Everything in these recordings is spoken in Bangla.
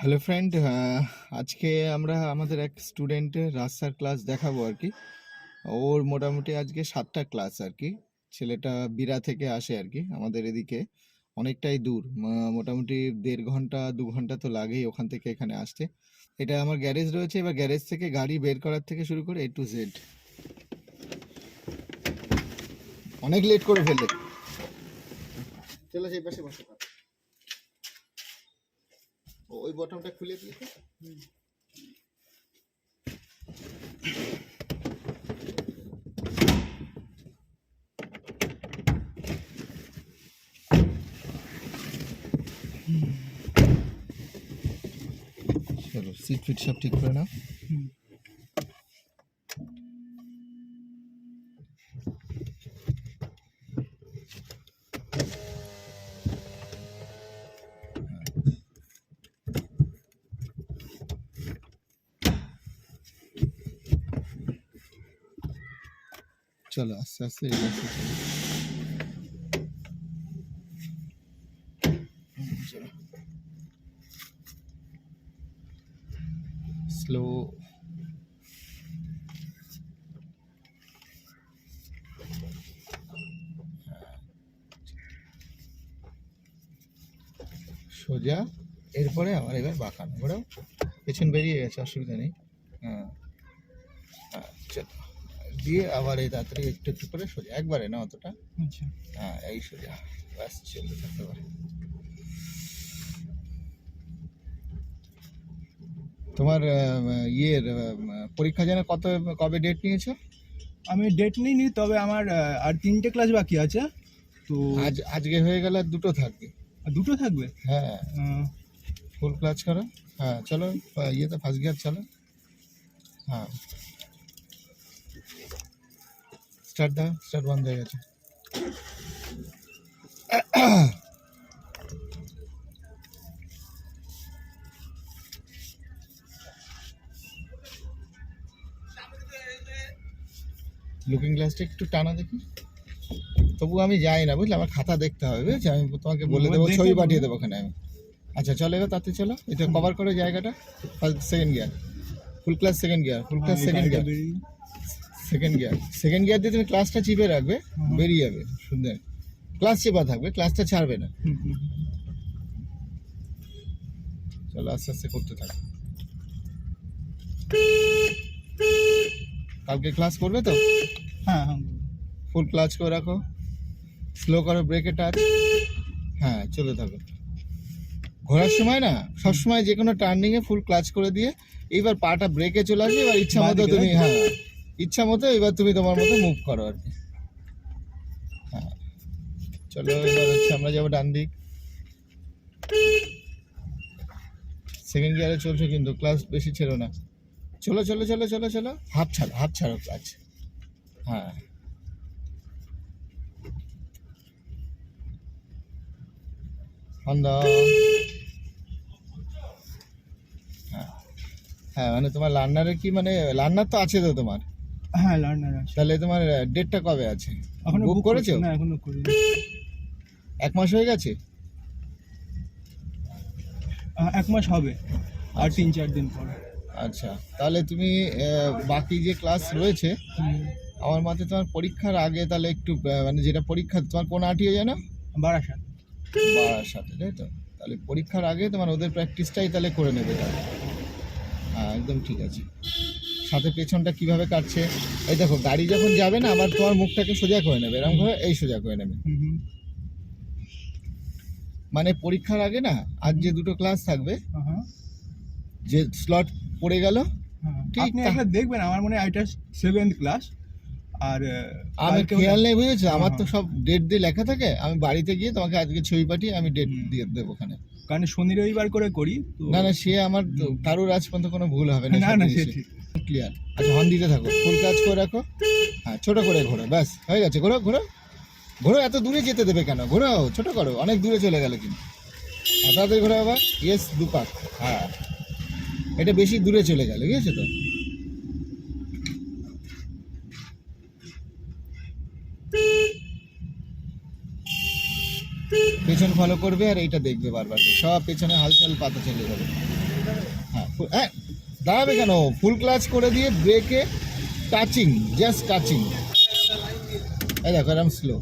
হ্যালো ফ্রেন্ড, আজকে আমরা আমাদের এক স্টুডেন্টের রাস্তার ক্লাস দেখাবো আর কি। ওর মোটামুটি আজকে 7টা ক্লাস আর কি। ছেলেটা বিরা থেকে আসে আর কি, আমাদের এদিকে অনেকটাই দূর, মোটামুটি 1.5 ঘন্টা 2 ঘন্টা তো লাগেই ওখান থেকে এখানে আসতে। এটা আমার গ্যারেজ রয়েছে, এবার গ্যারেজ থেকে গাড়ি বের করার থেকে শুরু করে A to Z অনেক লেট করে ফেললে। চলো সেই পাশে বসে পড়ো। ওই বটনটা খুলে দিয়েছে। চলো সিট ফিট সব ঠিক করে নাও। চলো আস্তে আস্তে স্লো। সোজা, এরপরে আমার এবার বাঁকানো, ঘোরাও। পেছন বেরিয়ে গেছে, অসুবিধা নেই। হ্যাঁ হ্যাঁ, চলো দিয়ে আবার এই তাড়াতাড়ি একটু একটু করে সোজা, একবারে না অতটা। আচ্ছা, হ্যাঁ এই সোজা, ব্যাস চলতে থাকতে পারে। তোমার ইয়ের পরীক্ষা যেন কবে ডেট নিয়েছো? আমি ডেট নিইনি, তবে আমার আর 3টে ক্লাস বাকি আছে। তো আজকে হয়ে গেলে আর 2টো থাকবে। দুটো থাকবে। হ্যাঁ, ফুল ক্লাচ করো। হ্যাঁ চলো, ইয়েতে ফার্স্ট গিয়ার চলো। হ্যাঁ স্টার্ট দাও, স্টার্ট বন্ধ হয়ে গেছে। লুকিং গ্লাসটা একটু টানা দেখি। তবু আমি যাই না, বুঝলে, আমার খাতা দেখতে হবে, বুঝেছি। আমি তোমাকে বলে দেবো, ছবি পাঠিয়ে দেবো ওখানে আমি। আচ্ছা চলো এবার তাতে চলো, এটা কভার করো জায়গাটা। First second gear, full clutch second gear, full clutch second gear, second gear দিয়ে তুমি ক্লাসটা চিপে রাখবে, বেরিয়ে যাবে সুন্দর। ক্লাস চেপা থাকবে, ক্লাসটা ছাড়বে না। চলো আস্তে আস্তে করতে থাকো। কালকে ক্লাস করবে তো? হ্যাঁ হ্যাঁ, ফুল ক্লাচ করে রাখো, স্লো করো, ব্রেকে টাচ। হ্যাঁ চলে থাকো। ঘোরার সময় না, সবসময় যে কোনো টার্নিংয়ে ফুল ক্লাচ করে দিয়ে এইবার পাটা ব্রেকে চলে আসবে। এবার ইচ্ছা মতো তুমি, হ্যাঁ ইচ্ছা মতো এবার তুমি তোমার মতো মুভ করো আর কি। হ্যাঁ চলো এবার হচ্ছে আমরা যাবো ডান দিক। সেকেন্ড গিয়ারে চলছে কিন্তু, ক্লাস বেশি ছিল না। চলো চলো চলো চলো চলো, হাত ছাড়ো, হাত ছাড়ো ক্লাচ। হ্যাঁ হন্দা। হ্যাঁ হ্যাঁ, মানে তোমার লার্নারের কি, মানে লার্নার তো আছে তো তোমার? হ্যাঁ লার্নার আছে। তাহলে তোমার ডেটটা কবে আছে? এখনো বুক করেছো? না, এখনো করিনি। 1 মাস হয়ে গেছে? 1 মাস হবে, আর 3-4 দিন পর। আচ্ছা, তাহলে তুমি বাকি যে ক্লাস রয়েছে, আমার মতে তোমার পরীক্ষার আগে তাহলে একটু মানে যেটা পরীক্ষা, তোমার কোন আরটিও জানো? বারাসাত। বারাসাতে, তাই তো? তাহলে পরীক্ষার আগে তোমার ওদের প্র্যাকটিসটাই তাহলে করে নেবে তাহলে। হ্যাঁ একদম ঠিক আছে। সাথে পেছনটা কিভাবে কাটছে, এই দেখো, গাড়ি যখন যাবে না, আবার তোমার মুখটাকে সোজা করে নেবে, এরকম করে এই সোজা করে নেবে। মানে পরীক্ষার আগে না, আজ যে 2টো ক্লাস থাকবে, যে স্লট পড়ে গেল, ঠিক আপনি একবার দেখবেন, আমার মনে হয় এটা 7th ক্লাস। আর আমি খেয়াল নেই, বুঝেছো, আমার তো সব ডেট দিয়ে লেখা থাকে। আমি বাড়িতে গিয়ে তোমাকে আজকে ছবি পাঠিয়ে আমি ডেট দিয়ে দেবো ওখানে। কারণ শনি রবিবার করে করি। না না, সে আমার কারোর আজ পর্যন্ত কোনো ভুল হবে না। না না, সে ঠিক ক্লিয়ার। আচ্ছা হর্ন দিতে থাকো, ফুল কাজ করে রাখো। হ্যাঁ ছোট করে ঘোরো, ব্যাস হয়ে গেছে। ঘোরো ঘোরো ঘোরো, এত দূরে যেতে দেবে কেন? ঘোরো, ছোট করো, অনেক দূরে চলে গেল কিন্তু। তাড়াতাড়ি ঘোরো আবার, ইয়েস, দুপাক। হ্যাঁ এটা বেশি দূরে চলে গেল, ঠিক আছে তো? পেছন ফলো করবে আর এইটা দেখবে বারবার, সব পেছনে হালচাল পাতা চলে যাবে। হ্যাঁ দাঁড়াবে কেন, ফুল ক্লাচ করে দিয়ে ব্রেকে টাচিং, জাস্ট টাচিং। এই দেখো এরকম স্লো,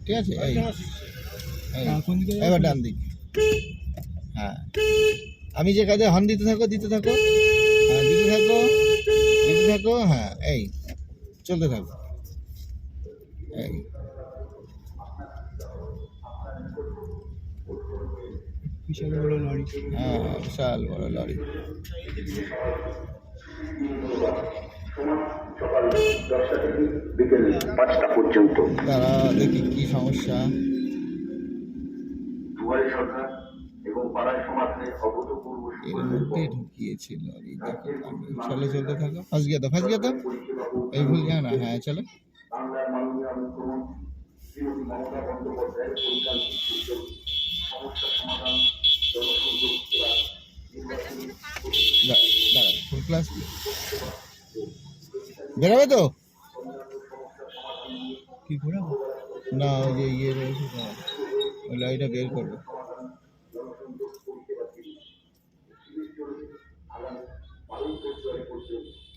ঠিক আছে? এই এই, কোন দিকে এবার ডান দিক। হ্যাঁ আমি যে কাজে হর্ন দিতে থাকো, দিতে থাকো, হ্যাঁ দিতে থাকো, দিতে থাকো, হ্যাঁ এই চলতে থাকো, এই বিশাল বড় লরি। হ্যাঁ বিশাল বড় লরি। সকাল 10টা থেকে বিকেল 5টা পর্যন্ত তারা দেখি কি সমস্যা। দুয়ারে সরকার এবং পাড়ায় সমাধানের অভূতপূর্ব এর মধ্যে ঢুকিয়েছে লরি, দেখো আমি চলে চলতে থাকো, ফাঁস গিয়ে দাও, ফাঁস গিয়ে দাও, এই ভুল যায় না, হ্যাঁ চলো। বাংলার মাননীয় মুখ্যমন্ত্রী শ্রীমতী মমতা বন্দ্যোপাধ্যায়ের পরিকল্পিত উদ্যোগ সমস্যা সমাধান জনসংযোগ সেবা নির্বাচনী দাঁড়া ফুল ক্লাস বেরোবে তো কি করে? না, ওই যে ইয়ে রয়েছে তো, ওই লরিটা বের করবে।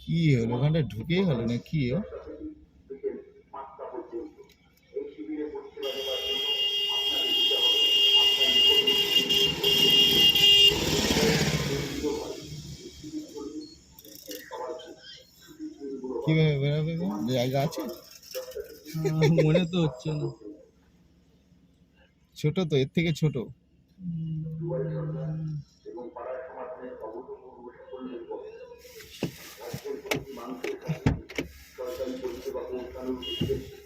কি হলো ওখানটা ঢুকেই হলো না কি? কিভাবে বেরোবে গো? জায়গা আছে? মনে তো হচ্ছে না। ছোট তো, এর থেকে ছোট।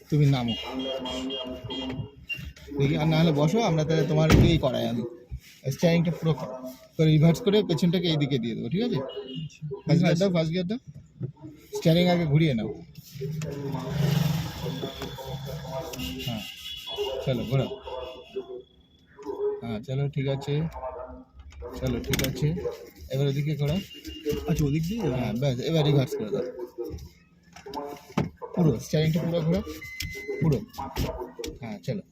তুমি নামো দেখি, আর না হলে বসো, আমরা তাহলে তোমার ইয়েই করাই, আমি স্টারিংটা পুরো রিভার্স করে পেছনটাকে এইদিকে দিয়ে দেবো, ঠিক আছে? ফার্স্ট গিয়ার দাও, ফার্স্ট গিয়ার দাও, স্টারিং আগে ঘুরিয়ে নাও। হ্যাঁ চলো ঘোরাও, হ্যাঁ চলো ঠিক আছে, চলো ঠিক আছে, এবার ওদিকে ঘোরাও। আচ্ছা ওদিক দিয়ে যাবে? হ্যাঁ ব্যাস, এবার রিভার্স করে দাও, পুরো স্টারিংটা পুরো ঘোরো, পুরো। হ্যাঁ চলো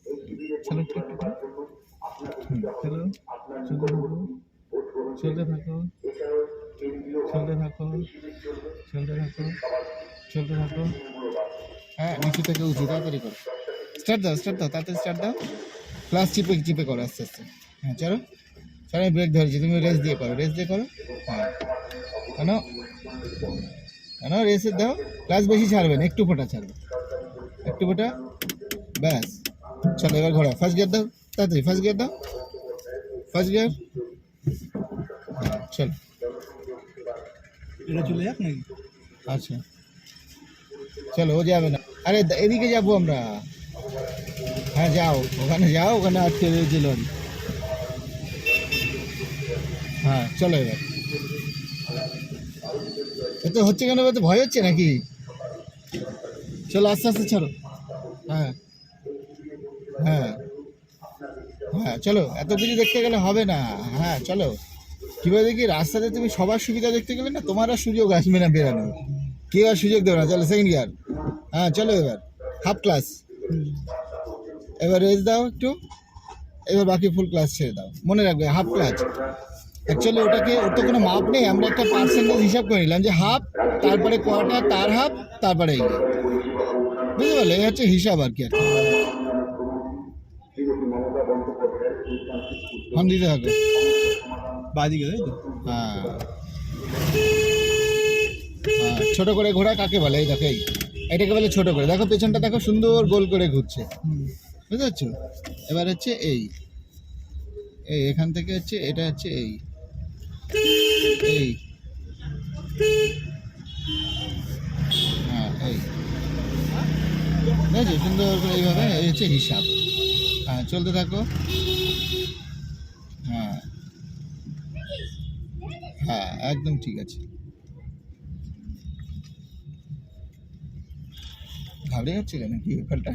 চলো একটু একটু করো। চলো চলতে থাকো, চলতে থাকো, চলতে থাকো, চলতে থাকো। হ্যাঁ নিচু থেকে উঁচু, তাড়াতাড়ি করো, স্টার্ট দাও, স্টার্ট দাও, তাড়াতাড়ি স্টার্ট দাও, ক্লাস চিপে চিপে করো আস্তে আস্তে। হ্যাঁ চলো চলো, আমি ব্রেক ধরেছি, তুমি রেস দিয়ে করো, রেস দিয়ে করো। হ্যাঁ কেন কেন রেসে দাও, ক্লাস বেশি ছাড়বে না, একটু ফোটা ছাড়বে, একটু ফোটা, ব্যাস। চলো এবার ঘোরা, ফার্স্ট গিয়ার দাও, তাড়াতাড়ি ফার্স্ট গিয়ার দাও, ফার্স্ট গিয়ার। হ্যাঁ চলো, এটা চলে যাক নাকি? আচ্ছা চলো, ও যাবে না, আরে এদিকে যাবো আমরা। হ্যাঁ যাও, ওখানে যাও, ওখানে আটকে রয়েছে লরি। হ্যাঁ চলো এবার, এত হচ্ছে কেন, এবার তো ভয় হচ্ছে নাকি? চলো আস্তে আস্তে ছাড়ো। হ্যাঁ হ্যাঁ হ্যাঁ চলো, এত কিছু দেখতে গেলে হবে না। হ্যাঁ চলো, কীভাবে দেখি রাস্তাতে তুমি সবার সুবিধা দেখতে গেলে না, তোমার আর সুযোগ আসবে না বেরানোর, কেউ আর সুযোগ দেবে না। চলো সেকেন্ড গিয়ার, হ্যাঁ চলো এবার হাফ ক্লাস, এবার রেস দাও একটু, এবার বাকি ফুল ক্লাস ছেড়ে দাও, মনে রাখবে হাফ ক্লাচ। অ্যাকচুয়ালি ওটাকে, ওর তো কোনো মাপ নেই, আমরা একটা পার্সেন্টেজ হিসাব করে নিলাম যে হাফ, তারপরে কোয়ার্টার, তার হাফ, তারপরে এই, বুঝতে পারলে? এই হচ্ছে হিসাব আর কি। হর্ন দিতে থাকো, বাদিকে তাই তো? হ্যাঁ হ্যাঁ ছোট করে ঘোরা কাকে বলে? এই দেখো, এই এটাকে বলে ছোট করে। দেখো পেছনটা দেখো, সুন্দর গোল করে ঘুরছে, বুঝতে পারছো? এবার হচ্ছে এই এই এখান থেকে হচ্ছে, এটা হচ্ছে এই এই, হ্যাঁ এই, বুঝেছো? সুন্দর করে এইভাবে, এই হচ্ছে হিসাব। হ্যাঁ চলতে থাকো, হ্যাঁ হ্যাঁ একদম ঠিক আছে। ঘাবড়ে যাচ্ছিলে নাকি ব্যাপারটা?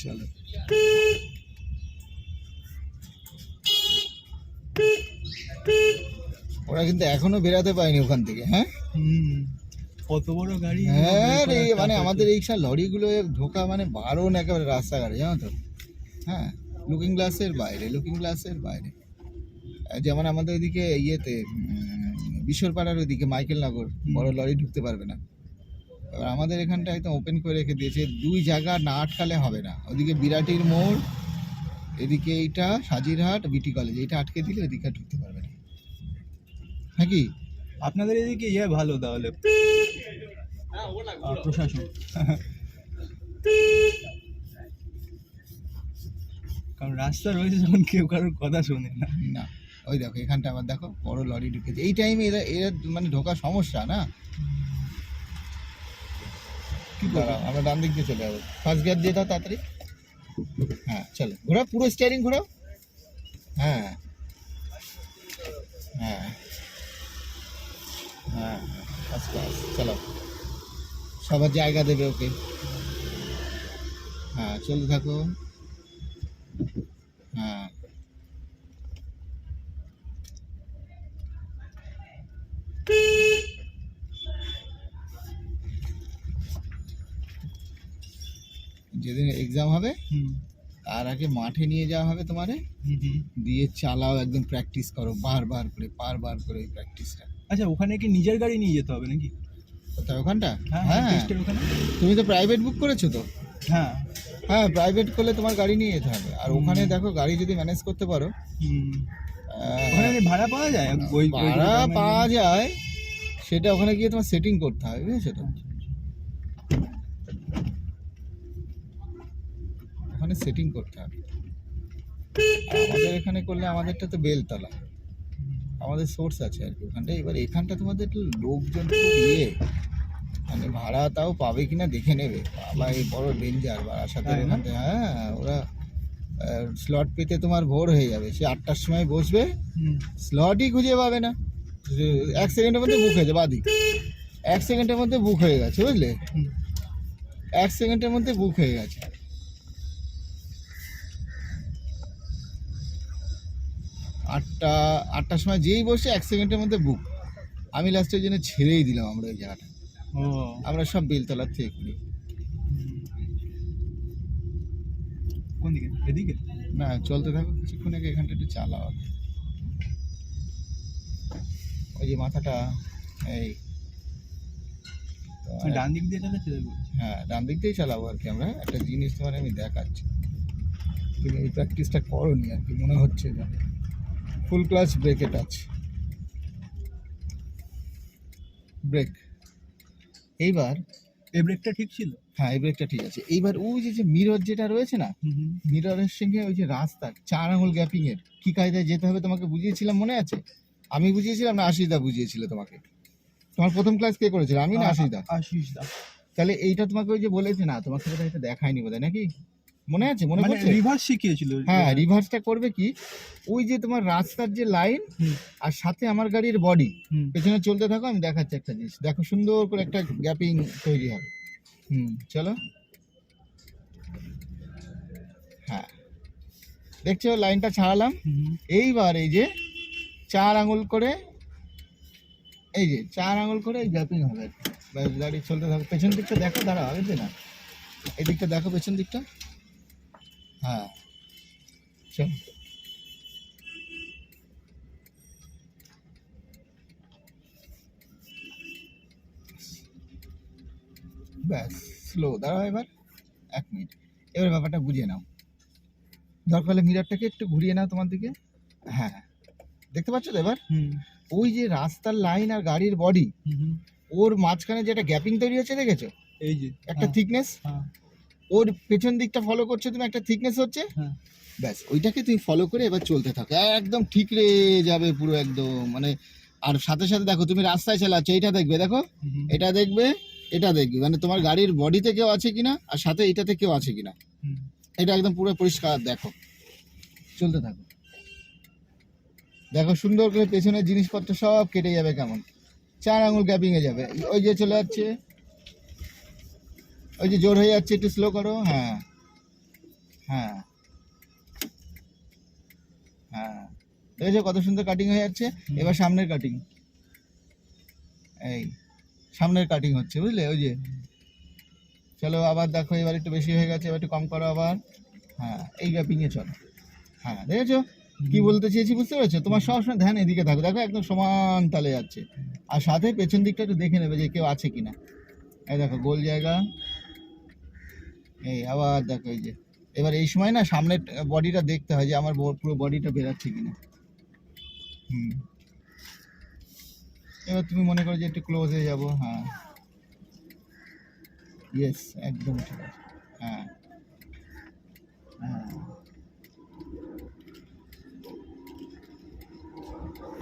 চলো ওরা কিন্তু এখনো বেরাতে পারেনি ওখান থেকে। হ্যাঁ কত বড় গাড়ি! হ্যাঁ রে, মানে আমাদের এই সব লরিগুলো ঢোকা মানে বারণ একেবারে রাস্তাঘাটে, জানো তো? হ্যাঁ লুকিং গ্লাসের বাইরে, লুকিং গ্লাসের বাইরে। যেমন আমাদের ওইদিকে ইয়েতে বিশ্বরপাড়ার ওইদিকে মাইকেলনগর বড় লরি ঢুকতে পারবে না। এবার আমাদের এখানটা একদম ওপেন করে রেখে দিয়েছে, দুই জায়গা না আটকালে হবে না। ওদিকে বিরাটির মোড়, এদিকে এইটা সাজিরহাট বিটি কলেজ, এইটা আটকে দিলে ওইদিকে আর ঢুকতে পারবে না নাকি? আপনাদের এদিকে ভালো তাহলে প্রশাসন। কারণ রাস্তা রয়েছে যখন কেউ কারোর কথা শোনে না। না, ওই দেখো এখানটা আবার দেখো বড় লরি ঢুকেছে এই টাইমে, এরা এরা মানে ঢোকা সমস্যা না। কি দাঁড়াও, আমরা ডান দিক দিয়ে চলে যাবো, ফার্স্ট গিয়ার দিয়ে দাও তাড়াতাড়ি। হ্যাঁ চলো, ঘোরাও পুরো স্টিয়ারিং ঘোরাও। হ্যাঁ হ্যাঁ হ্যাঁ, ফার্স্ট ক্লাস। চলো, সবার জায়গা দেবে ওকে। হ্যাঁ চলতে থাকো। হ্যাঁ যেদিন এক্সাম হবে তার আগে মাঠে নিয়ে যাওয়া হবে তোমারে, দিয়ে চালাও, একদম প্র্যাকটিস করো বারবার করে এই প্র্যাকটিসটা। আচ্ছা, ওখানে কি নিজের গাড়ি নিয়ে যেতে হবে নাকি? কোথায় ওখানটা? হ্যাঁ, হ্যাঁ, টেস্টের ওখানে। তুমি তো প্রাইভেট বুক করেছো তো? হ্যাঁ হ্যাঁ, প্রাইভেট করলে তোমার গাড়ি নিয়ে যেতে হবে। আর ওখানে দেখো গাড়ি যদি ম্যানেজ করতে পারো, ওখানে ভাড়া পাওয়া যায়? ভাড়া পাওয়া যায়, সেটা ওখানে গিয়ে তোমার সেটিং করতে হবে, বুঝেছো তো? ওখানে সেটিং করতে হবে। আর আমাদের এখানে করলে, আমাদেরটা তো বেলতলা, আমাদের সোর্স আছে আর কি ওখানটা। এবার এখানটা তোমাদের একটু লোকজন খুব মানে ভাড়া তাও পাবে কিনা দেখে নেবে। বাবা এই বড় ডেঞ্জার বারাসাতের ওখানটা। হ্যাঁ, ওরা স্লট পেতে তোমার ভোর হয়ে যাবে। সে 8টার সময় বসবে, স্লটই খুঁজে পাবে না। 1 সেকেন্ডের মধ্যে বুক হয়ে যাবে, বাদিক 1 সেকেন্ডের মধ্যে বুক হয়ে গেছে, বুঝলে? 1 সেকেন্ডের মধ্যে বুক হয়ে গেছে। আটটার সময় যেই বসে 1 সেকেন্ডের মধ্যে বুক। আমি লাস্টের জন্য ছেড়েই দিলাম আমরা ওই জায়গাটা। আমরা সব বেলতলার থেকে করি। কোন দিকে? এদিকে না, চলতে থাকো কিছুক্ষণ, আগে এখানটা একটু চালাও। ওই যে মাথাটা, এই ডান দিক দিয়ে চালাচ্ছে। হ্যাঁ, ডান দিক দিয়েই চালাবো আর কি। আমরা একটা জিনিস তোমার আমি দেখাচ্ছি, তুমি এই প্র্যাকটিসটা করোনি আর কি, মনে হচ্ছে যে ফুল ক্লাচ ব্রেকে টাচ, ব্রেক। এইবার এই ব্রেকটা ঠিক ছিল? হ্যাঁ, এই ব্রেকটা ঠিক আছে। এইবার ওই যে মিরর যেটা রয়েছে না, মিররের সঙ্গে ওই যে রাস্তা 4 আঙুল গ্যাপিং এর কি কায়দায় যেতে হবে তোমাকে বুঝিয়েছিলাম, মনে আছে? আমি বুঝিয়েছিলাম না আশিসদা বুঝিয়েছিল তোমাকে? তোমার প্রথম ক্লাস কে করেছিল, আমি না আশিসদা? আশিসদা। তাহলে এইটা তোমাকে ওই যে বলেছে না, তোমাকে বোধহয় এটা দেখায়নি বোধহয়, নাকি মনে আছে? মনে মানে পড়ছে? রিভার্স শিখিয়েছিল। হ্যাঁ, রিভার্সটা করবে কি, ওই যে তোমার রাস্তার যে লাইন আর সাথে আমার গাড়ির বডি, পেছনে চলতে থাকো, আমি দেখাচ্ছি একটা জিনিস। দেখো সুন্দর করে একটা গ্যাপিং তৈরি হবে। চলো। হ্যাঁ, দেখছো লাইনটা ছাড়ালাম। এইবার এই যে 4 আঙুল করে, এই যে 4 আঙুল করে এই গ্যাপিং হবে। গাড়ি চলতে থাকো, পেছন দিকটা দেখো, দাঁড়াও আগে না, এই দিকটা দেখো, পেছন দিকটা। হ্যাঁ চল, ব্যাস স্লো। দাঁড়াও এবার 1 মিনিট, এবার ব্যাপারটা বুঝিয়ে নাও। দরকার হলে মিররটাকে একটু ঘুরিয়ে নাও তোমার দিকে। হ্যাঁ, দেখতে পাচ্ছ তো? এবার ওই যে রাস্তার লাইন আর গাড়ির বডি, ওর মাঝখানে যে একটা গ্যাপিং তৈরি হচ্ছে, দেখেছো? এই যে একটা থিকনেস, ওর পেছন দিকটা ফলো করছো তুমি, একটা থিকনেস হচ্ছে। ব্যাস ওইটাকে তুমি ফলো করে এবার চলতে থাকো, একদম ঠিক রে যাবে পুরো একদম। মানে আর সাথে সাথে দেখো তুমি রাস্তায় চালাচ্ছ, এইটা দেখবে, দেখো এটা দেখবে, এটা দেখবে, মানে তোমার গাড়ির বডিতে কেউ আছে কিনা আর সাথে এটাতে কেউ আছে কিনা, এটা একদম পুরো পরিষ্কার দেখো। চলতে থাকো, দেখো সুন্দর করে পেছনের জিনিসপত্র সব কেটে যাবে কেমন, 4 আঙুল গ্যাপিং এ যাবে। ওই যে চলে যাচ্ছে, ওই যে জোর হয়ে যাচ্ছে, একটু স্লো করো। হ্যাঁ হ্যাঁ হ্যাঁ, দেখেছো কত সুন্দর কাটিং হয়ে যাচ্ছে। এবার সামনের কাটিং, এই সামনের কাটিং হচ্ছে, বুঝলে? ওই যে চলো আবার দেখো, এবার একটু বেশি হয়ে গেছে, এবার একটু কম করো আবার। হ্যাঁ, এই গ্যাপিং এ চলো। হ্যাঁ, দেখেছো কি বলতে চেয়েছি বুঝতে পেরেছো? তোমার সবসময় ধ্যান এদিকে থাকো, দেখো একদম সমান তালে যাচ্ছে। আর সাথে পেছন দিকটা একটু দেখে নেবে যে কেউ আছে কিনা। এই দেখো গোল জায়গা, এই আবার দেখো এই যে। এবার এই সময় না সামনের বডিটা দেখতে হয় যে আমার পুরো বডিটা বেরাচ্ছে কিনা। হুম, এবার তুমি মনে করো যে একটু ক্লোজ হয়ে যাবো। হ্যাঁ, ইয়েস, একদম ঠিক আছে। হ্যাঁ, হ্যাঁ।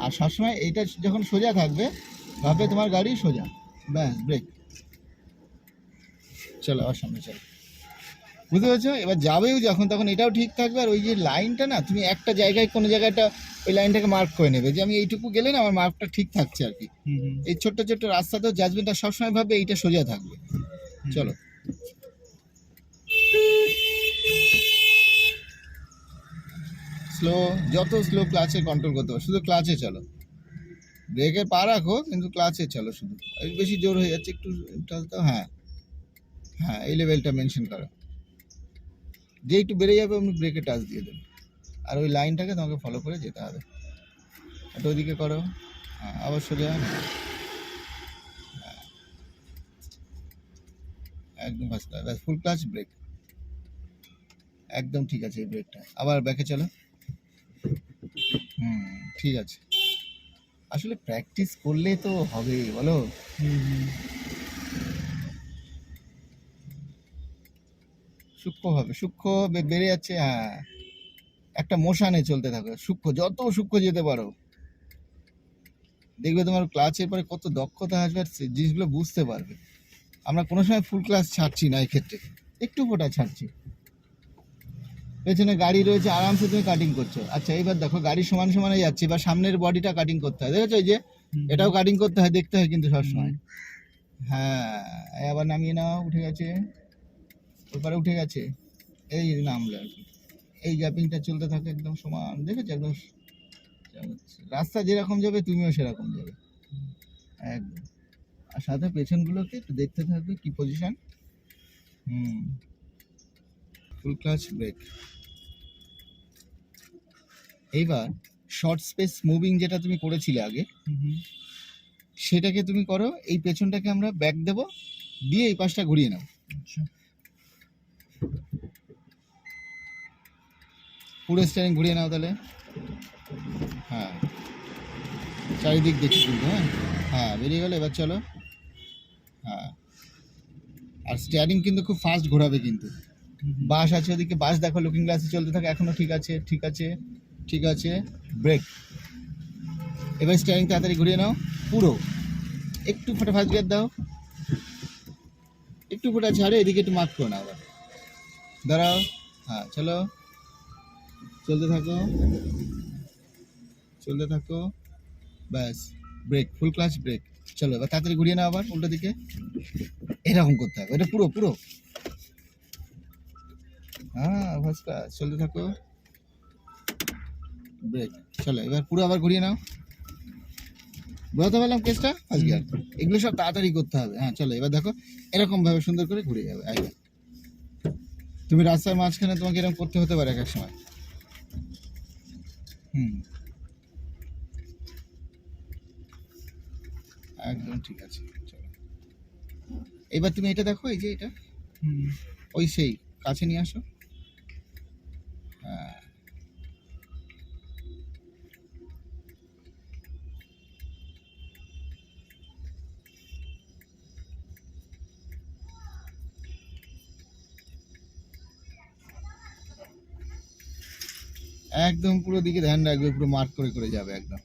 আর সবসময় এইটা যখন সোজা থাকবে ভাবে তোমার গাড়ি সোজা, ব্যাস ব্রেক। চলো আবার সামনে চলো, বুঝতে পেরেছো? এবার যাবেও যখন তখন এটাও ঠিক থাকবে। আর ওই যে লাইনটা না, তুমি একটা জায়গায় কোনো জায়গাটা ওই লাইনটাকে মার্ক করে নেবে যে আমি এইটুকু গেলে না আমার মার্কটা ঠিক থাকছে আর কি। এই ছোট্ট ছোট্ট রাস্তাতেও জাজমেন্টটা সবসময় ভাবে এইটা সোজা থাকবে। চলো, স্লো, যত স্লো ক্লাচে কন্ট্রোল করতে পারো, শুধু ক্লাচে চলো। ব্রেকে পা রাখো কিন্তু ক্লাচে চলো শুধু। এই বেশি জোর হয়ে যাচ্ছে, একটু টালতো। হ্যাঁ, হ্যাঁ, এই লেভেলটা মেনশন করো। যে একটু বেড়ে যাবে আপনি ব্রেকে টাচ দিয়ে দেবেন। আর ওই লাইনটাকে তোমাকে ফলো করে যেতে হবে। এটা ওইদিকে করো। হ্যাঁ, আবার সোজা। একদম first class, full clutch brake, একদম ঠিক আছে এই ব্রেকটা। আবার ব্যাকে চলো। হুম, ঠিক আছে। আসলে প্র্যাকটিস করলে তো হবে, বলো? সূক্ষ্মভাবে, সূক্ষ্ম বেড়ে যাচ্ছে। হ্যাঁ, একটা মোশানে চলতে থাকো, সূক্ষ্ম, যত সূক্ষ্ম যেতে পারো। দেখবে তোমার ক্লাচের পরে কত দক্ষতা আসবে, আর জিনিসগুলো বুঝতে পারবে। আমরা কোনো সময় ফুল ক্লাচ ছাড়ছি না, এই ক্ষেত্রে একটু ফোটা ছাড়ছি। পেছনে গাড়ি রয়েছে, আরামসে তুমি কাটিং করছো। আচ্ছা এবার দেখো গাড়ি সমান সমানে যাচ্ছে, এবার সামনের বডিটা কাটিং করতে হয়, দেখেছো? এই যে এটাও কাটিং করতে হয়, দেখতে হয় কিন্তু সবসময়। হ্যাঁ, আবার নামিয়ে নাও, উঠে গেছে, ওপারে উঠে গেছে, এই যে নামলো আর কি। এই গ্যাপিংটা চলতে থাকে একদম সমান, দেখেছো? একদম রাস্তা যেরকম যাবে তুমিও সেরকম যাবে একদম। আর সাথে পেছনগুলোকে একটু দেখতে থাকবে কি পজিশন। হুম, ফুল ক্লাচ ব্রেক। এইবার শর্ট স্পেস মুভিং যেটা তুমি করেছিলে আগে, সেটাকে তুমি করো। এই পেছনটাকে আমরা ব্যাক দেবো, দিয়ে এই পাশটা ঘুরিয়ে নাও। আচ্ছা। পুরো স্টারিং ঘুরিয়ে নাও তাহলে। হ্যাঁ, চারিদিক দেখি কিন্তু। হ্যাঁ, হ্যাঁ, বেরিয়ে গেল। এবার চলো। হ্যাঁ, আর স্টিয়ারিং কিন্তু খুব ফাস্ট ঘোরাবে কিন্তু। বাস আছে ওদিকে, বাস দেখো লুকিং গ্লাসে চলতে থাকে, এখনো ঠিক আছে, ঠিক আছে, ঠিক আছে, ব্রেক। এবার স্টিয়ারিং তাড়াতাড়ি ঘুরিয়ে নাও পুরো। একটু ফোটা ফার্স্ট গিয়ার দাও, একটু ফোটা ছাড়ে, এদিকে একটু মার্ক করো না আবার। দাঁড়াও। হ্যাঁ, চলো, চলতে থাকো, চলতে থাকো, ব্যাস ব্রেক, ফুল ক্লাচ ব্রেক। চলো এবার তাড়াতাড়ি ঘুরিয়ে নাও আবার উল্টো দিকে। এরকম করতে হবে, এটা পুরো পুরো। হ্যাঁ, ফার্স্ট ক্লাস, চলতে থাকো, ব্রেক। চলো এবার পুরো আবার ঘুরিয়ে নাও। বুঝতে পারলাম কেসটা? ফার্স্ট গিয়ার, এগুলো সব তাড়াতাড়ি করতে হবে। হ্যাঁ, চলো এবার দেখো এরকম ভাবে সুন্দর করে ঘুরে যাবে। আগে তুমি রাস্তার মাঝখানে তোমাকে এরকম করতে হতে পারে এক এক সময়। হুম, একদম ঠিক আছে। চলো এবার তুমি এটা দেখো, এই যে এটা ওই সেই কাছে নিয়ে আসো। হ্যাঁ, একদম পুরো দিকে ধ্যান রাখবে, পুরো মার্ক করে করে যাবে একদম।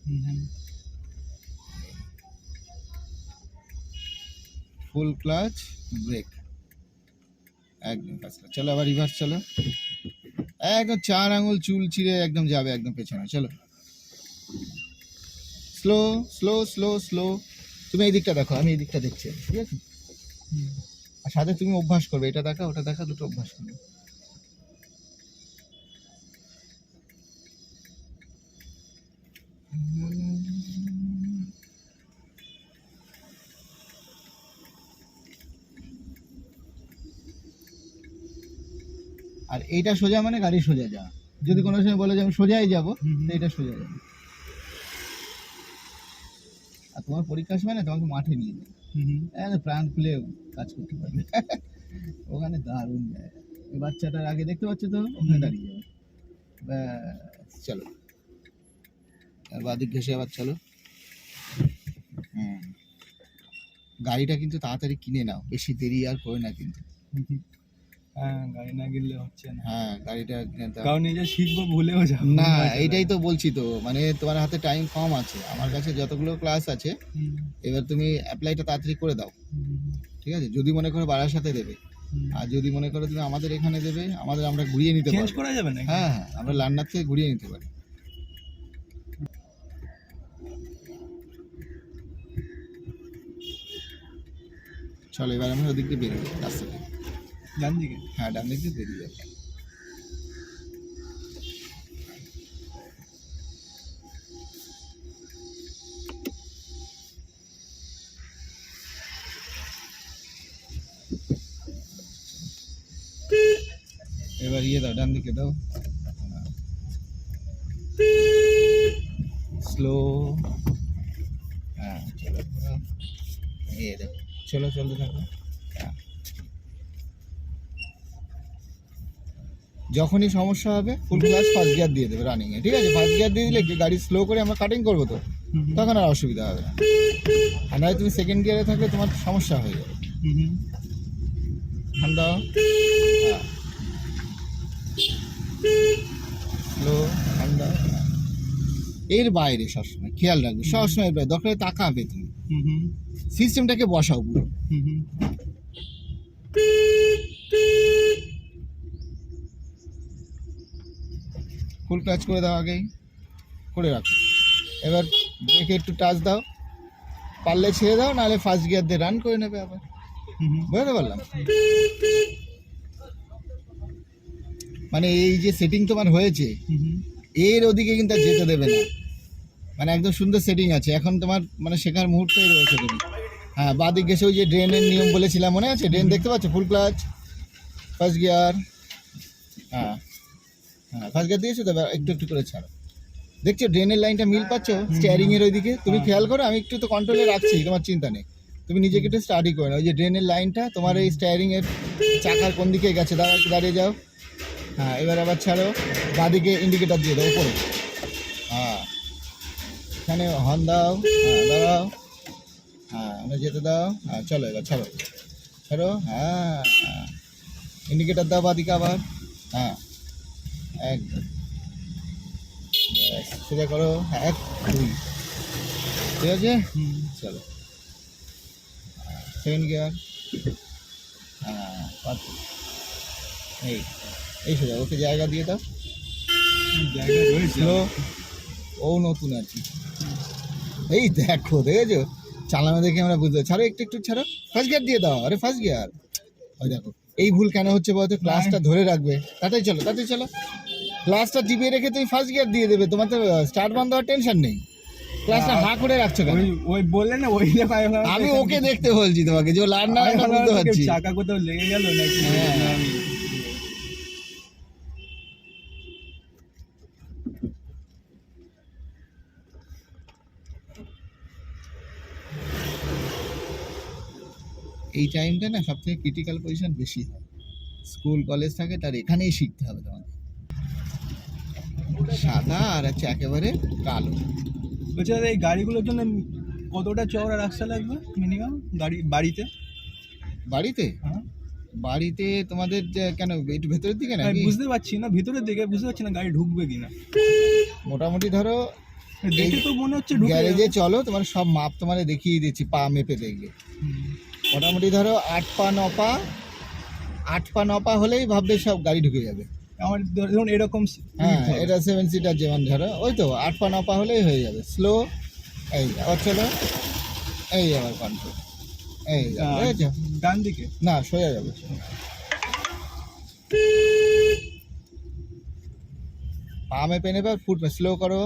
ফুল ক্লাচ ব্রেক, একদম ফার্স্ট ক্লাচ। চলো আবার রিভার্স চলো, একদম 4 আঙুল চুল ছিঁড়ে একদম যাবে একদম পেছনে। চলো স্লো স্লো স্লো স্লো। তুমি এই দিকটা দেখো, আমি এই দিকটা দেখছি, ঠিক আছে? আর সাথে তুমি অভ্যাস করবে, এটা দেখা ওটা দেখা, দুটো অভ্যাস করবে। আর এইটা সোজা মানে গাড়ি সোজা যা, যদি কোনো সময় বলে যে আমি সোজাই যাবো, হুম। তো এটা সোজা যাবে। আর তোমার পরীক্ষার সময় না তোমাকে মাঠে নিয়ে যাবে, প্রাণ খুলে কাজ করতে পারবে। ওখানে দারুণ জায়গা। এই বাচ্চাটার আগে দেখতে পাচ্ছ তো, ওখানে দাঁড়িয়ে যাবে। ব্যাস, চলো আর বাদিক ঘেসে আবার চলো। গাড়িটা কিন্তু তাড়াতাড়ি কিনে নাও, বেশি দেরি আর করে না কিন্তু। হ্যাঁ, গাড়ি না কিনলে হচ্ছে না। হ্যাঁ, গাড়িটা কিনে দাও। কারণ এই যে শিখবো ভুলেও যাবো। না, এইটাই তো বলছি তো, মানে তোমার হাতে টাইম কম আছে, আমার কাছে যতগুলো ক্লাস আছে, এবার তুমি অ্যাপ্লাইটা তাড়াতাড়ি করে দাও, ঠিক আছে? যদি মনে করো বারাসাতে দেবে, আর যদি মনে করো তুমি আমাদের এখানে দেবে, আমরা ঘুরিয়ে নিতে চেঞ্জ পারি। করা যাবে না? হ্যাঁ হ্যাঁ, আমরা লার্নার থেকে ঘুরিয়ে নিতে পারি। চলো এবার আমরা ওদিক দিয়ে বেরিয়ে যাই, রাস্তা থেকে। ডান দিকে? হ্যাঁ, ডান দিক দিয়ে বেরিয়ে যাই। এবার দাও, ডান দিকে দাও, স্লো। হ্যাঁ চলো, দেখো, চলো চলতে থাকো। হ্যাঁ। যখনই সমস্যা হবে ফুল ক্লাস ফার্স্ট গিয়ার দিয়ে দেবে রানিং এ, ঠিক আছে? ফার্স্ট গিয়ার দিয়ে দিলে কি গাড়ি স্লো করে আমরা কাটিং করবো তো, তখন আর অসুবিধা হবে না। আর নয় তুমি সেকেন্ড গিয়ারে থাকলে তোমার সমস্যা হয়ে যাবে। ঠান্ডা, হ্যাঁ, স্লো, ঠান্ডা, এর বাইরে সবসময় খেয়াল রাখবে, সবসময় এর বাইরে দরকারে তাকাবে তুমি, সিস্টেমটাকে বসাও পুরো। ফুল ক্লাচ করে দাও, আগেই করে রাখো। এবার ব্রেকে একটু টাচ দাও, পারলে ছেড়ে দাও, নাহলে ফার্স্ট গিয়ার দিয়ে রান করে নেবে আবার। বুঝতে পারলাম? মানে এই যে সেটিং তোমার হয়েছে, এর ওদিকে কিন্তু আর যেতে দেবে না, মানে একদম সুন্দর সেটিং আছে এখন তোমার, মানে শেখার মুহূর্তেই রয়েছে তুমি। হ্যাঁ, বাদিক গেছে ওই যে ড্রেনের নিয়ম বলেছিলাম, মনে আছে? ড্রেন দেখতে পাচ্ছ, ফুল ক্লাচ, ফার্স্ট গিয়ার। হ্যাঁ হ্যাঁ, ফার্স্ট গিয়ার দিয়েছো তো, একটু একটু করে ছাড়ো। দেখছো ড্রেনের লাইনটা মিল পাচ্ছ স্টিয়ারিং এর ওইদিকে? তুমি খেয়াল করো, আমি একটু তো কন্ট্রোলে রাখছি, তোমার চিন্তা নেই, তুমি নিজেকে একটু স্টাডি করে নাও। ওই যে ড্রেনের লাইনটা তোমার এই স্টিয়ারিং এর চাকার কোন দিকে গেছে, দাঁড়াও, একটু দাঁড়িয়ে যাও। হ্যাঁ, এবার আবার ছাড়ো, বাদিকে ইন্ডিকেটার দিয়ে দাও উপরে। হ্যাঁ, এখানে হর্ন দাও, হ্যাঁ দাঁড়াও, হ্যাঁ আমরা যেতে দাও। হ্যাঁ চলো, এবার ছাড়ো ছাড়ো, হ্যাঁ হ্যাঁ, ইন্ডিকেটার দাও বাদিকে আবার। হ্যাঁ, একদম, সোজা করো, 1 2, ঠিক আছে? চলো, সেকেন্ড গিয়ার। হ্যাঁ, এই সোজা, ওকে জায়গা দিয়ে দাও, জায়গা রয়েছে। স্লো, ও নতুন আর কি। এই দেখো, দেখেছো চালানো দেখে আমরা বুঝতে, ছাড়ো একটু একটু ছাড়ো, ফার্স্ট গিয়ার দিয়ে দাও। আরে ফার্স্ট গিয়ার, ওই দেখো এই ভুল কেন হচ্ছে বলতো? ক্লাসটা ধরে রাখবে, তাড়াতাড়ি চলো তাড়াতাড়ি চলো, ক্লাসটা টিপিয়ে রেখে তুমি ফার্স্ট গিয়ার দিয়ে দেবে, তোমার তো স্টার্ট বন্ধ হওয়ার টেনশন নেই। ক্লাসটা হা করে রাখছো কেন? ওই বললে না, ওই আমি ওকে দেখতে বলছি তোমাকে, যে ও লার্নার না বুঝতে পারছি। চাকা কোথাও লেগে গেল নাকি? হ্যাঁ। এই টাইমটা না সব থেকে ক্রিটিক্যাল পজিশন বেশি হয়, স্কুল কলেজ থাকে, তার এখানেই শিখতে হবে তোমাকে। সাদা আর হচ্ছে একেবারে কালো। বলছি দাদা, এই গাড়িগুলোর জন্য কতটা চওড়া রাস্তা লাগবে মিনিমাম বাড়িতে? বাড়িতে? হ্যাঁ, বাড়িতে তোমাদের কেন একটু ভেতরের দিকে আমি নাকি? বুঝতে পারছি না, ভিতরের দিকে বুঝতে পারছি না গাড়ি ঢুকবে কিনা। মোটামুটি ধরো দেখে তো মনে হচ্ছে ঢুকে গ্যারেজে যাবে। চলো, তোমার সব মাপ তোমারে দেখিয়ে দিচ্ছি, পা মেপে দেখবে। মোটামুটি ধরো 8 পা 9 পা, 8 পা 9 পা হলেই ভাববে সব গাড়ি ঢুকে যাবে। আমার ধরুন এরকম হ্যাঁ, এটা 7 সিটার যেমন ধরো, ওই তো 8 পা 9 পা হলেই হয়ে যাবে। স্লো, এই আবার চলো, এই আবার কন্ট্রোল, এই দেখেছো? ডান দিকে না, সোজা যাবে, পা মেপে নেবে, ফুট স্লো করো।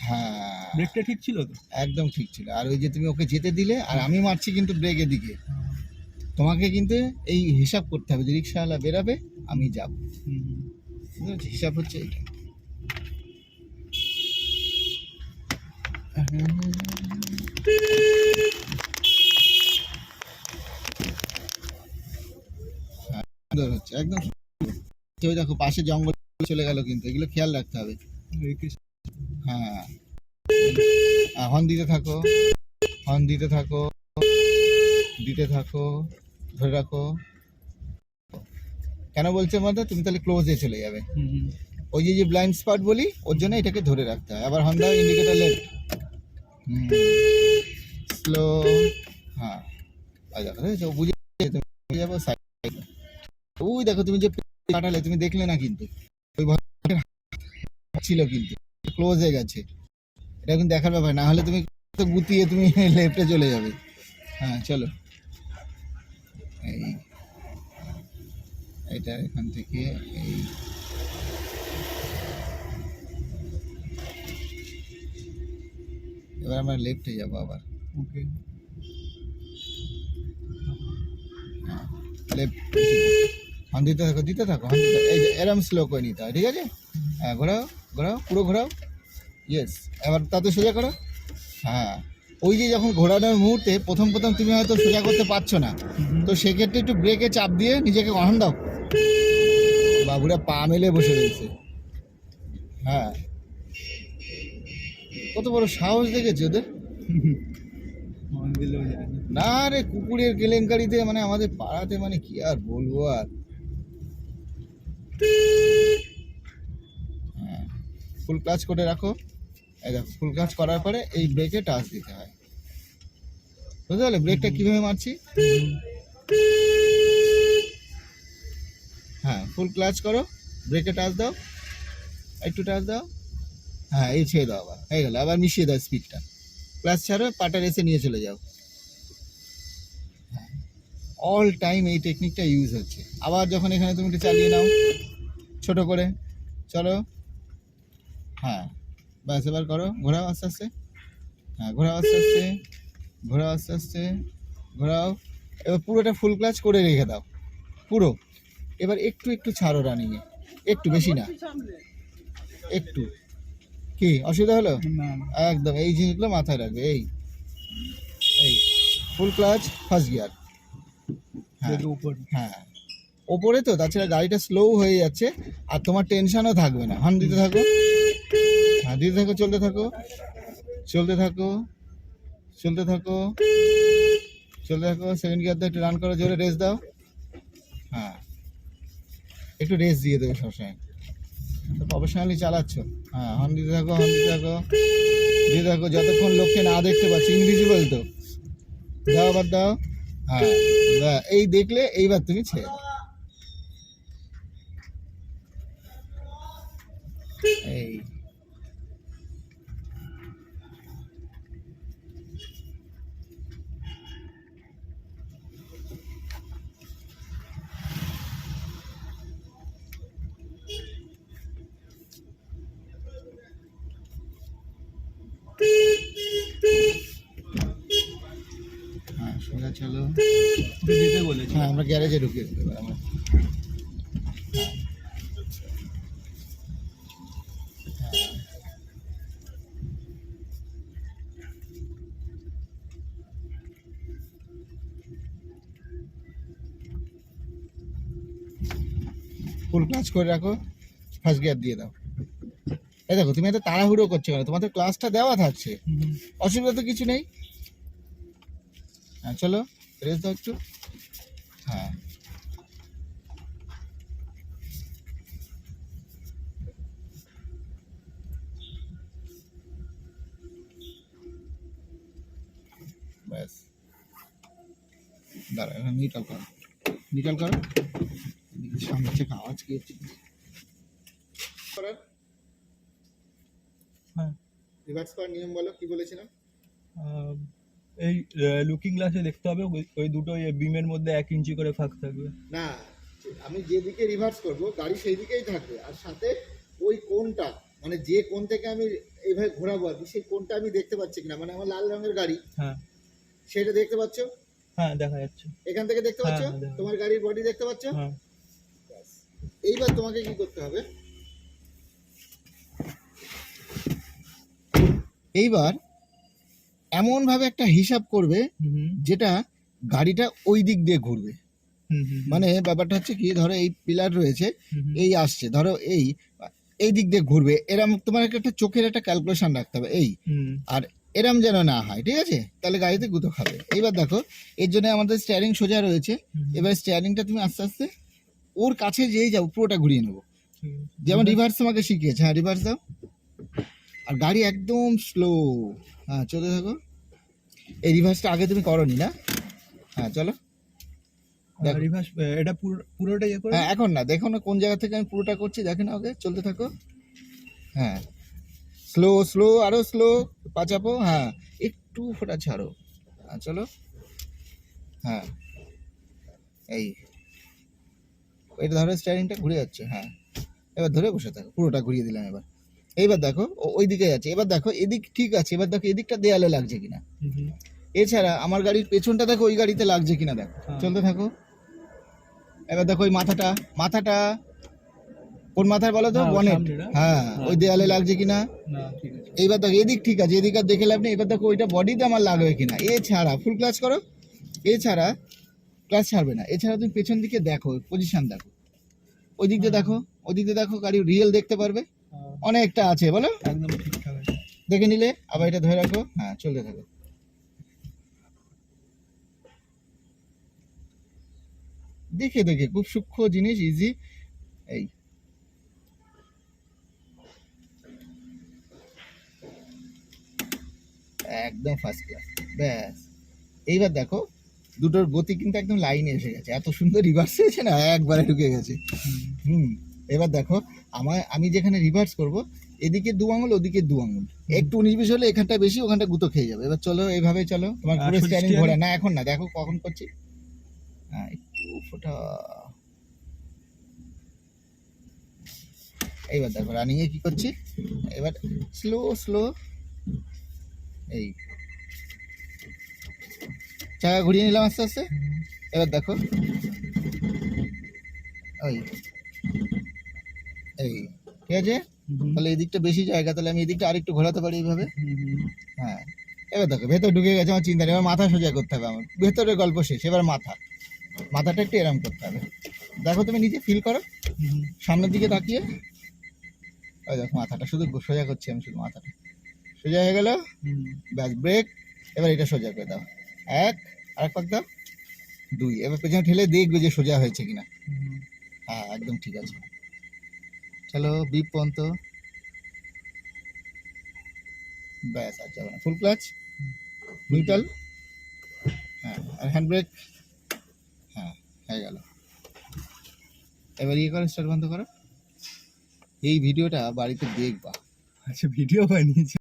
হ্যাঁ, ব্রেকটা ঠিক ছিল তো? একদম ঠিক ছিল। আর ওই যে তুমি ওকে যেতে দিলে, আর আমি মারছি কিন্তু ব্রেকের দিকে, তোমাকে কিন্তু এই হিসাব করতে হবে যে রিক্সাওয়ালা বেরাবে, আমি যাব, বুঝতে পারছি? হিসাব হচ্ছে এটা। সুন্দর হচ্ছে একদম। ওই দেখো পাশে জঙ্গল চলে গেল, কিন্তু এগুলো খেয়াল রাখতে হবে। হ্যাঁ, হর্ন দিতে থাকো, হর্ন দিতে থাকো, দিতে থাকো, ধরে রাখো। কেন বলছে মতো তুমি তাহলে ক্লোজে চলে যাবে। ওই যে ব্লাইন্ড স্পট বলি, ওর জন্য এটাকে ধরে রাখতে হয়। আবার হর্ন দাও, ইন্ডিকেটর লেফট, স্লো। হ্যাঁ, ওই দেখো দেখেছো, বুঝে যাবো সাইড। ওই দেখো তুমি যে কাটালে, তুমি দেখলে না কিন্তু ওই ভদ্রলোকের হাত ছিল কিন্তু ক্লোজ হয়ে গেছে। এটা কিন্তু দেখার ব্যাপার, না হলে তুমি তো গুতিয়ে তুমি লেফটে চলে যাবে। হ্যাঁ চলো, এই এটা এখান থেকে এই এবার আমরা লেফটে যাবো আবার। ওকে, লেফট হর্ন দিতে থাকো, দিতে থাকো, হর্ন দিতে। এই যে এরম স্লো করে নিতে হয়, ঠিক আছে? হ্যাঁ, ঘোরাও ঘোরাও, পুরো ঘোরাও। ইয়েস, এবার তাতে সোজা করো। হ্যাঁ, ওই যে যখন ঘোরানোর মুহূর্তে প্রথম প্রথম তুমি হয়তো সোজা করতে পারছো না, তো সেক্ষেত্রে একটু ব্রেকে চাপ দিয়ে নিজেকে হর্ন দাও। বাবুরা পা মেলে বসে রয়েছে। হ্যাঁ, কত বড় সাহস দেখেছি ওদের। হর্ন দিলেও যায় না। না রে, কুকুরের কেলেঙ্কারিতে মানে আমাদের পাড়াতে মানে কি আর বলবো আর। হ্যাঁ, ফুল ক্লাচ করে রাখো। এই দেখো, ফুল ক্লাচ করার পরে এই ব্রেকে টাচ দিতে হয়। বুঝতে পারলে ব্রেকটা কিভাবে মারছি? হ্যাঁ, ফুল ক্লাচ করো, ব্রেকে টাচ দাও, একটু টাচ দাও। হ্যাঁ, এই ছেড়ে দাও, আবার হয়ে গেল। আবার মিশিয়ে দাও স্পিডটা, ক্লাচ ছাড়ো, পাটা রেসে নিয়ে চলে যাও। অল টাইম এই টেকনিকটা ইউজ হচ্ছে। আবার যখন এখানে তুমি একটু চালিয়ে নাও ছোট করে, চলো। হ্যাঁ, ব্যাস, এবার করো, ঘোরাও আস্তে আস্তে। হ্যাঁ, ঘোরাও আস্তে আস্তে, ঘোরাও আস্তে আস্তে, ঘোরাও। এবার পুরোটা ফুল ক্লাচ করে রেখে দাও পুরো। এবার একটু একটু ছাড়ো রানিংয়ে, একটু, বেশি না, একটু। কি অসুবিধা হলো? না, একদম এই জিনিসগুলো মাথায় রাখবে। এই এই ফুল ক্লাচ, ফার্স্ট গিয়ার। হ্যাঁ দেখো উপর। হ্যাঁ, ওপরে তো, তাছাড়া গাড়িটা স্লো হয়ে যাচ্ছে আর তোমার টেনশনও থাকবে না। হর্ন দিতে থাকো, হ্যাঁ দিতে থাকো, চলতে থাকো, চলতে থাকো, চলতে থাকো, চলতে থাকো। সেকেন্ড গিয়ার দাও, একটু রান করো, জোরে রেস দাও। হ্যাঁ, একটু রেস দিয়ে দেবে সবসময়, প্রফেশনালি চালাচ্ছ। হ্যাঁ, হর্ন দিতে থাকো, হর্ন দিতে থাকো, দিতে থাকো যতক্ষণ লোককে না দেখতে পাচ্ছি। ইনভিজিবল তো, দাও আবার দাও। হ্যাঁ, এই দেখলে এইবার তুমি ছেড়ে দাও। এই হ্যাঁ, সোজা চলো। ওকে দিতে বলেছি। হ্যাঁ, আমরা গ্যারেজে ঢুকে দিতে পারি আমরা। ফুল ক্লাচ করে রাখো, ফার্স্ট গিয়ার দিয়ে দাও। এই দেখো, তুমি এত তাড়াহুড়ো করছো কেন? তোমাদের ক্লাসটা দেওয়া থাকছে, অসুবিধা তো কিছু নেই। হ্যাঁ চলো, রেস দাও একটু। হ্যাঁ, ব্যাস, দাঁড়া, এখন নিটল করো, নিটল করো। সামনে থেকে আওয়াজ কি হচ্ছে? হ্যাঁ, রিভার্স করার নিয়ম বলো, কি বলেছিলাম? এই লুকিং গ্লাসে দেখতে হবে ওই দুটো বিমের মধ্যে 1 ইঞ্চি করে ফাঁক থাকবে। না, আমি যেদিকে রিভার্স করব গাড়ি সেই দিকেই থাকবে, আর সাথে ওই কোনটা, মানে যে কোন থেকে আমি এইভাবে ঘোরাবো আর কি, সেই কোনটা আমি দেখতে পাচ্ছি কিনা। মানে আমার লাল রঙের গাড়ি, হ্যাঁ সেটা দেখতে পাচ্ছো? হ্যাঁ, দেখা যাচ্ছে। এখান থেকে দেখতে পাচ্ছো? হ্যাঁ, দেখা তোমার গাড়ির বডি দেখতে পাচ্ছো? হ্যাঁ, ব্যাস। এইবার তোমাকে কি করতে হবে, এইবার এমন ভাবে একটা হিসাব করবে হুম যেটা গাড়িটা ওই দিক দিয়ে ঘুরবে। হুম হুম মানে ব্যাপারটা হচ্ছে কি, ধরো এই পিলার রয়েছে, হুম এই আসছে, ধরো এই দিক দিয়ে ঘুরবে, এরম তোমার একটা চোখের একটা ক্যালকুলেশন রাখতে হবে এই, হুম আর এরম যেন না হয়, ঠিক আছে? তাহলে গাড়িতে গুঁতো খাবে। এইবার দেখো, এর জন্য আমাদের স্টিয়ারিং সোজা রয়েছে। এবার স্টিয়ারিংটা তুমি আস্তে আস্তে ওর কাছে যেই যাবো পুরোটা ঘুরিয়ে নেবো, যেমন রিভার্স তোমাকে শিখিয়েছে। হ্যাঁ, রিভার্স দাও। আর গাড়ি একদম স্লো। হ্যাঁ, চলতে থাকো। এই রিভার্সটা আগে তুমি করনি না? হ্যাঁ, চলো। দেখো। রিভার্স এটা পুরোটা ইয়ে করে হ্যাঁ, এখন না, দেখো না কোন জায়গা থেকে আমি পুরোটা করছি, দেখে না, ওকে চলতে থাকো। হ্যাঁ, স্লো স্লো, আরো স্লো, পা চাপো। হ্যাঁ, একটু ফোটা ছাড়ো। হ্যাঁ, চলো। হ্যাঁ, এই এটা ধরো, স্টারিংটা ঘুরে যাচ্ছে। হ্যাঁ, এবার ধরে বসে থাকো, পুরোটা ঘুরিয়ে দিলাম। এইবার দেখো ওই দিকে যাচ্ছে। এবার দেখো এদিক ঠিক আছে, এবার দেখো এদিকটা দেয়ালে লাগছে কিনা। হুম, হুম, এছাড়া আমার গাড়ির পেছনটা দেখো ওই গাড়িতে লাগছে কিনা দেখো, হ্যাঁ। চলতে থাকো। এবার দেখো ওই মাথাটা কোন মাথার বলো তো? হ্যাঁ, ওর বনেট। সামনেটা। হ্যাঁ, ওই দেয়ালে লাগছে কিনা। না ঠিক আছে। এইবার দেখো এদিক ঠিক আছে, এদিক আর দেখে লাভ নেই। এবার দেখো ওইটা বডিতে আমার লাগবে কিনা। এছাড়া ফুল ক্লাচ করো, এছাড়া ক্লাচ ছাড়বে না। এছাড়া তুমি পেছন দিকে দেখো, পজিশন দেখো, ওই দিক দিয়ে দেখো, ওই দিক দিয়ে দেখো, গাড়ি রিয়েল দেখতে পারবে। অনেকটা আছে বলো, একদম ঠিকঠাক আছে। দেখে নিলে। আবার এটা ধরে রাখো। হ্যাঁ, চলতে থাকো। দেখে দেখে, খুব সূক্ষ্ম জিনিস, ইজি। এই একদম ফার্স্ট ক্লাস। ব্যাস, এইবার দেখো দুটোর গতি কিন্তু একদম লাইনে এসে গেছে। এত সুন্দর রিভার্স হয়েছে না, একবারে ঢুকে গেছে। হুম, এবার দেখো আমি যেখানে রিভার্স করব, এদিকে 2 আঙুল, ওদিকে 2 আঙুল, একটু 19-20 হলে এখানটা বেশি, ওখানটা গুঁতো খেয়ে যাবে। এবার চলো, এইভাবে চলো। তোমার পুরো আসলে স্টিয়ারিং steering- ঘোরা না, এখন না, দেখো কখন করছি। হ্যাঁ, একটু ফোটা। এইবার দেখো রানিং এ কি করছি। এবার স্লো স্লো, এই চাকা ঘুরিয়ে নিলাম আস্তে আস্তে। এবার দেখো ওই, এই ঠিক আছে। হুম, তাহলে এই দিকটা বেশি জায়গা, তাহলে আমি এদিকটা আরেকটু ঘোরাতে পারি এইভাবে। হুম, হুম, হ্যাঁ, এবার দেখো ভেতর ঢুকে গেছে, আমার চিন্তা নেই। এবার মাথা সোজা করতে হবে, আমার ভেতরের গল্প শেষ। এবার মাথাটা একটু এরম করতে হবে। দেখো তুমি নিজে ফিল করো, হুম, সামনের দিকে তাকিয়ে। ওই দেখো মাথাটা শুধু সোজা করছি আমি, শুধু মাথাটা সোজা হয়ে গেল। হুম, ব্যাস, ব্রেক। এবার এটা সোজা করে দাও। আরেক পাক দাও। 2, এবার পেছনে ঠেলে দেখবে যে সোজা হয়েছে কিনা। হুম। হ্যাঁ, একদম ঠিক আছে। চলো বিপ পর্যন্ত। ব্যাস, আর যাবে না। Full clutch, neutral. হ্যাঁ, আর হ্যান্ড ব্রেক। হ্যাঁ, হয়ে গেল। এবার ইয়ে করো, স্টার্ট বন্ধ করো। এই ভিডিওটা বাড়িতে দেখবা। আচ্ছা, ভিডিও বানিয়েছি।